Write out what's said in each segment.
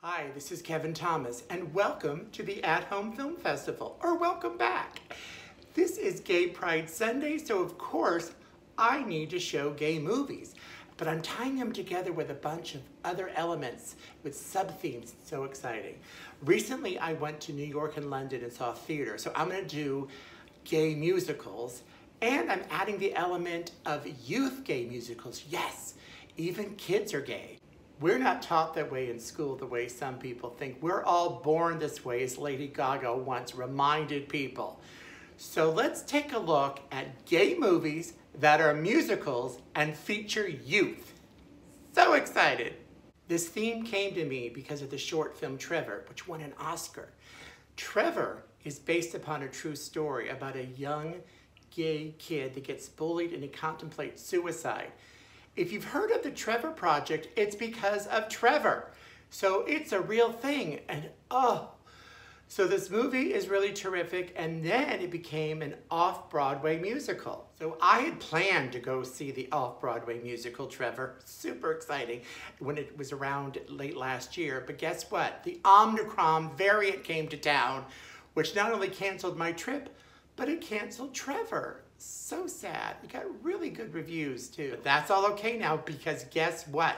Hi, this is Kevin Thomas, and welcome to the At Home Film Festival, or welcome back. This is Gay Pride Sunday, so of course, I need to show gay movies, but I'm tying them together with a bunch of other elements with sub-themes. So exciting. Recently, I went to New York and London and saw theater, so I'm gonna do gay musicals, and I'm adding the element of youth gay musicals. Yes, even kids are gay. We're not taught that way in school the way some people think. We're all born this way, as Lady Gaga once reminded people. So let's take a look at gay movies that are musicals and feature youth. So excited. This theme came to me because of the short film Trevor, which won an Oscar. Trevor is based upon a true story about a young gay kid that gets bullied and he contemplates suicide. If you've heard of the Trevor Project, it's because of Trevor. So it's a real thing, and so this movie is really terrific, and then it became an off-Broadway musical. So I had planned to go see the off-Broadway musical Trevor, super exciting, when it was around late last year, but guess what? The Omicron variant came to town, which not only canceled my trip, but it canceled Trevor. So sad. It got really good reviews too. But that's all okay now, because guess what?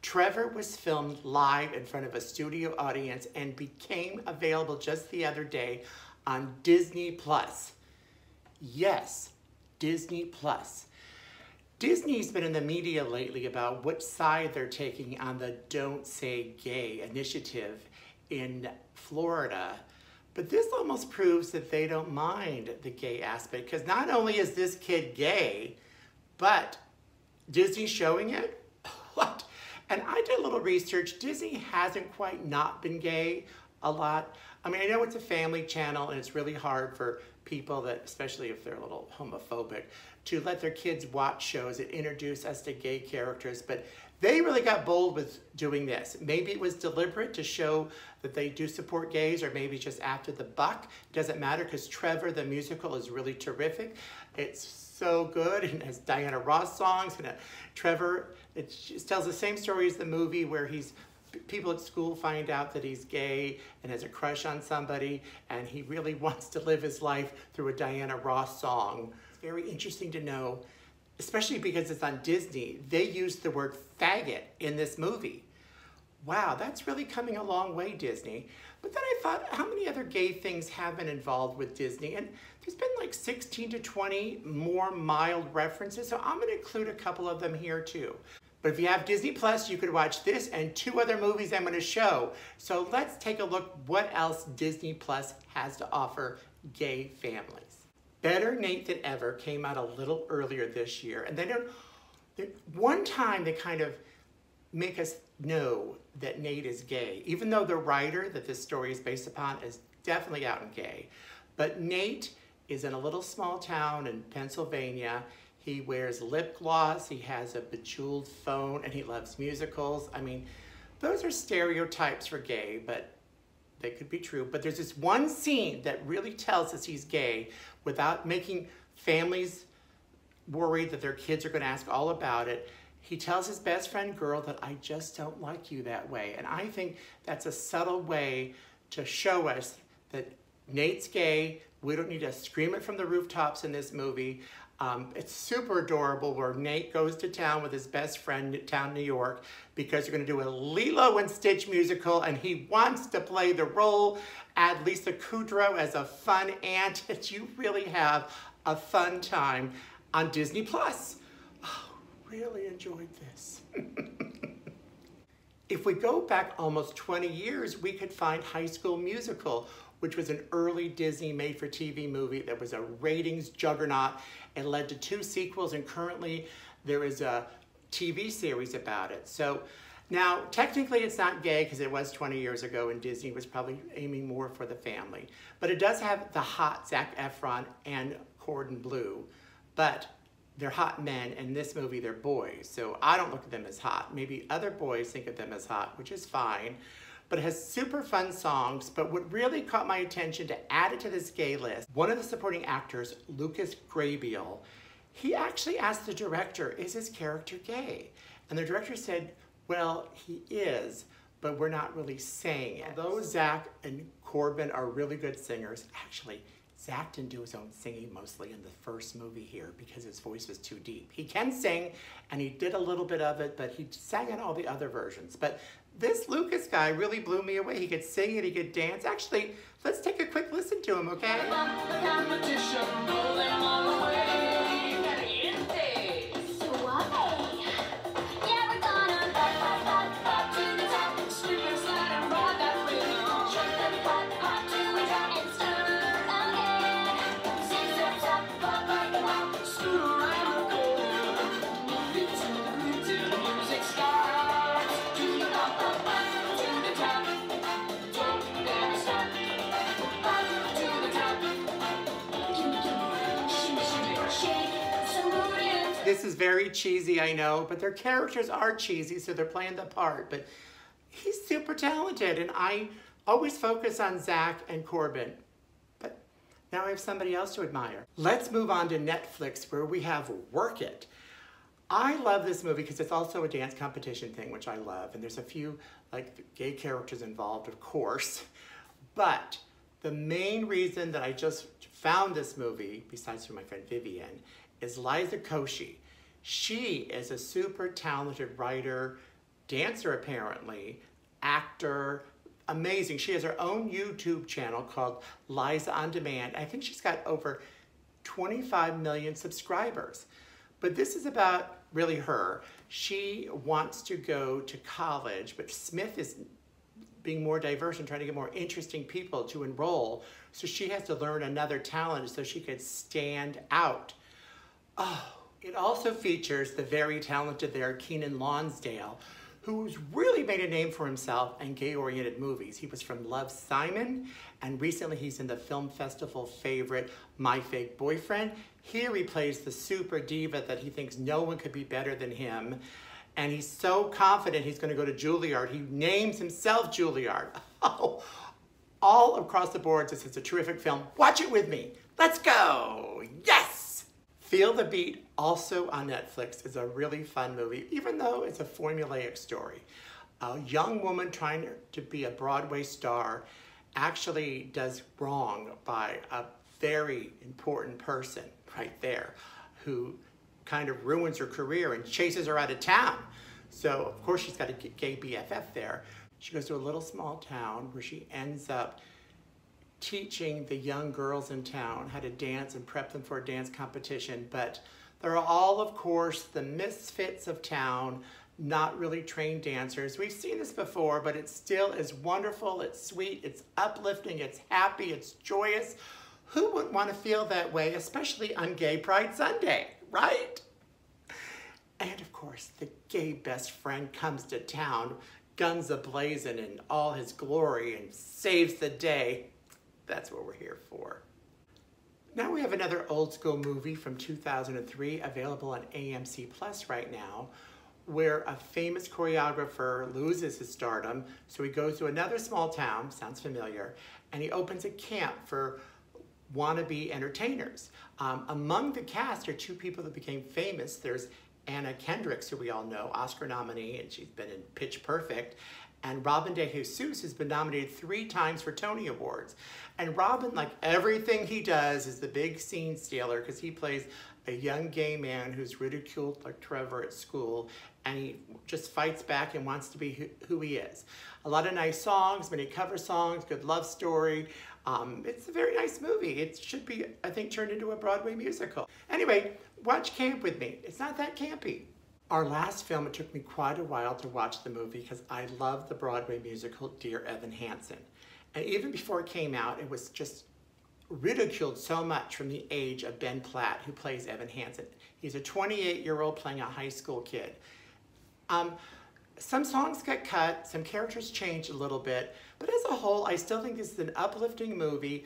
Trevor was filmed live in front of a studio audience and became available just the other day on Disney+. Yes, Disney+. Disney's been in the media lately about which side they're taking on the Don't Say Gay initiative in Florida. But this almost proves that they don't mind the gay aspect, because not only is this kid gay, but Disney's showing it? What? And I did a little research. Disney hasn't quite not been gay a lot. I mean, I know it's a family channel and it's really hard for people that, especially if they're a little homophobic, to let their kids watch shows that introduce us to gay characters, but they really got bold with doing this. Maybe it was deliberate to show that they do support gays, or maybe just after the buck. It doesn't matter, because Trevor the musical is really terrific. It's so good, and has Diana Ross songs, and Trevor, it tells the same story as the movie, where people at school find out that he's gay and has a crush on somebody, and he really wants to live his life through a Diana Ross song. It's very interesting to know, especially because it's on Disney, they used the word faggot in this movie. Wow, that's really coming a long way, Disney. But then I thought, how many other gay things have been involved with Disney? And there's been like 16 to 20 more mild references, so I'm gonna include a couple of them here too. But if you have Disney Plus, you could watch this and two other movies I'm gonna show. So let's take a look what else Disney Plus has to offer gay families. Better Nate Than Ever came out a little earlier this year, and one time they kind of make us know that Nate is gay, even though the writer that this story is based upon is definitely out and gay. But Nate is in a little small town in Pennsylvania. He wears lip gloss, he has a bejeweled phone, and he loves musicals. I mean, those are stereotypes for gay, but they could be true. But there's this one scene that really tells us he's gay without making families worried that their kids are gonna ask all about it. He tells his best friend girl that I just don't like you that way. And I think that's a subtle way to show us that Nate's gay. We don't need to scream it from the rooftops in this movie. It's super adorable where Nate goes to town with his best friend in town, New York, because they're gonna do a Lilo and Stitch musical, and he wants to play the role. Add Lisa Kudrow as a fun aunt, and you really have a fun time on Disney Plus. Oh, really enjoyed this. If we go back almost 20 years, we could find High School Musical, which was an early Disney made-for-TV movie that was a ratings juggernaut and led to 2 sequels, and currently there is a TV series about it. So now, technically it's not gay because it was 20 years ago and Disney was probably aiming more for the family. But it does have the hot Zac Efron and Cordon Bleu, but they're hot men, and in this movie they're boys. So I don't look at them as hot. Maybe other boys think of them as hot, which is fine. But it has super fun songs. But what really caught my attention to add it to this gay list, one of the supporting actors, Lucas Grabeel, he actually asked the director, is his character gay? And the director said, well, he is, but we're not really saying it. Although Zach and Corbin are really good singers, actually, Zach didn't do his own singing mostly in the first movie here because his voice was too deep. He can sing, and he did a little bit of it, but he sang in all the other versions. But this Lucas guy really blew me away. He could sing and he could dance. Actually, let's take a quick listen to him, okay? This is very cheesy, I know, but their characters are cheesy, so they're playing the part. But he's super talented, and I always focus on Zach and Corbin. But now I have somebody else to admire. Let's move on to Netflix, where we have Work It. I love this movie because it's also a dance competition thing, which I love. And there's a few like gay characters involved, of course. But the main reason that I just found this movie, besides for my friend Vivian, is Liza Koshy. She is a super talented writer, dancer apparently, actor, amazing. She has her own YouTube channel called Liza On Demand. I think she's got over 25 million subscribers. But this is about really her. She wants to go to college, but Smith is being more diverse and trying to get more interesting people to enroll. So she has to learn another talent so she could stand out. Oh, it also features the very talented there, Kenan Lonsdale, who's really made a name for himself in gay-oriented movies. He was from Love, Simon, and recently he's in the film festival favorite, My Fake Boyfriend. Here he plays the super diva that he thinks no one could be better than him. And he's so confident he's gonna go to Juilliard. He names himself Juilliard. Oh, all across the board, this is a terrific film. Watch it with me. Let's go, yes! Feel the Beat, also on Netflix, is a really fun movie, even though it's a formulaic story. A young woman trying to be a Broadway star actually does wrong by a very important person right there who kind of ruins her career and chases her out of town. So, of course, she's got a gay BFF there. She goes to a little small town where she ends up teaching the young girls in town how to dance and prep them for a dance competition, but they're all, of course, the misfits of town, not really trained dancers. We've seen this before, but it still is wonderful, it's sweet, it's uplifting, it's happy, it's joyous. Who wouldn't want to feel that way, especially on Gay Pride Sunday, right? And of course, the gay best friend comes to town, guns a-blazing in all his glory, and saves the day. That's what we're here for. Now we have another old school movie from 2003 available on AMC Plus right now, where a famous choreographer loses his stardom, so he goes to another small town, sounds familiar, and he opens a camp for wannabe entertainers. Among the cast are two people that became famous. There's Anna Kendricks, who we all know, Oscar nominee, and she's been in Pitch Perfect, and Robin DeJesus has been nominated 3 times for Tony Awards. And Robin, like everything he does, is the big scene stealer because he plays a young gay man who's ridiculed like Trevor at school, and he just fights back and wants to be who he is. A lot of nice songs, many cover songs, good love story. It's a very nice movie. It should be, I think, turned into a Broadway musical. Anyway, watch Camp with me. It's not that campy. Our last film, it took me quite a while to watch the movie because I love the Broadway musical Dear Evan Hansen. And even before it came out, it was just ridiculed so much from the age of Ben Platt, who plays Evan Hansen. He's a 28-year-old playing a high school kid. Some songs got cut, some characters changed a little bit, but as a whole, I still think this is an uplifting movie.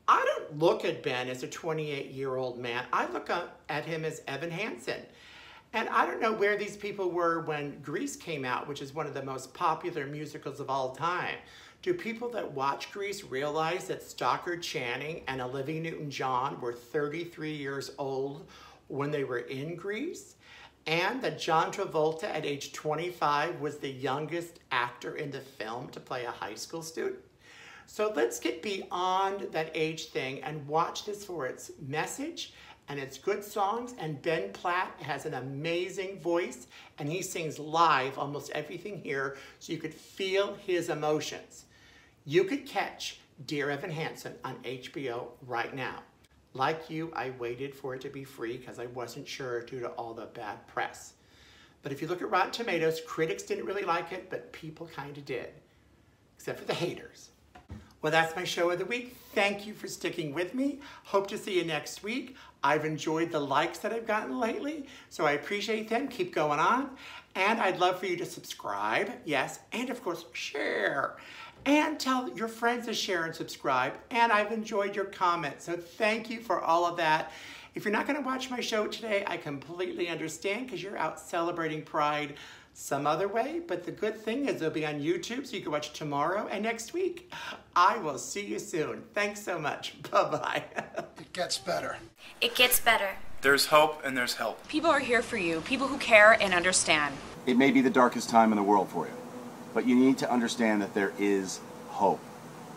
I don't look at Ben as a 28-year-old man. I look at him as Evan Hansen. And I don't know where these people were when Grease came out, which is one of the most popular musicals of all time. Do people that watch Grease realize that Stockard Channing and Olivia Newton-John were 33 years old when they were in Grease? and that John Travolta at age 25 was the youngest actor in the film to play a high school student. So let's get beyond that age thing and watch this for its message and its good songs. And Ben Platt has an amazing voice, and he sings live almost everything here, so you could feel his emotions. You could catch Dear Evan Hansen on HBO right now. Like you, I waited for it to be free because I wasn't sure due to all the bad press. But if you look at Rotten Tomatoes, critics didn't really like it, but people kind of did, except for the haters. Well, that's my show of the week. Thank you for sticking with me. Hope to see you next week. I've enjoyed the likes that I've gotten lately, so I appreciate them. Keep going on. And I'd love for you to subscribe, yes, and of course, share. And tell your friends to share and subscribe. And I've enjoyed your comments, so thank you for all of that. If you're not going to watch my show today, I completely understand because you're out celebrating Pride some other way, but the good thing is it'll be on YouTube, so you can watch tomorrow and next week. I will see you soon. Thanks so much. Bye-bye. It gets better. It gets better. There's hope and there's help. People are here for you, people who care and understand. It may be the darkest time in the world for you, but you need to understand that there is hope.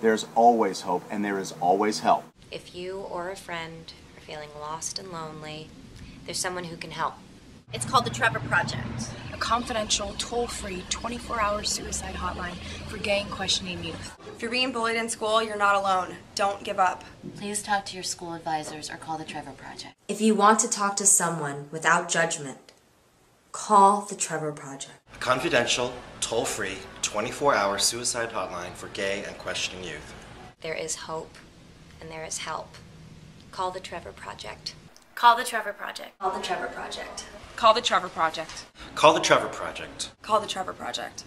There's always hope, and there is always help. If you or a friend are feeling lost and lonely, there's someone who can help. It's called the Trevor Project. A confidential, toll-free, 24-hour suicide hotline for gay and questioning youth. If you're being bullied in school, you're not alone. Don't give up. Please talk to your school advisors or call the Trevor Project. If you want to talk to someone without judgment, call the Trevor Project. A confidential, toll-free, 24-hour suicide hotline for gay and questioning youth. There is hope and there is help. Call the Trevor Project. Call the Trevor Project. Call the Trevor Project. Call the Trevor Project. Call the Trevor Project. Call the Trevor Project.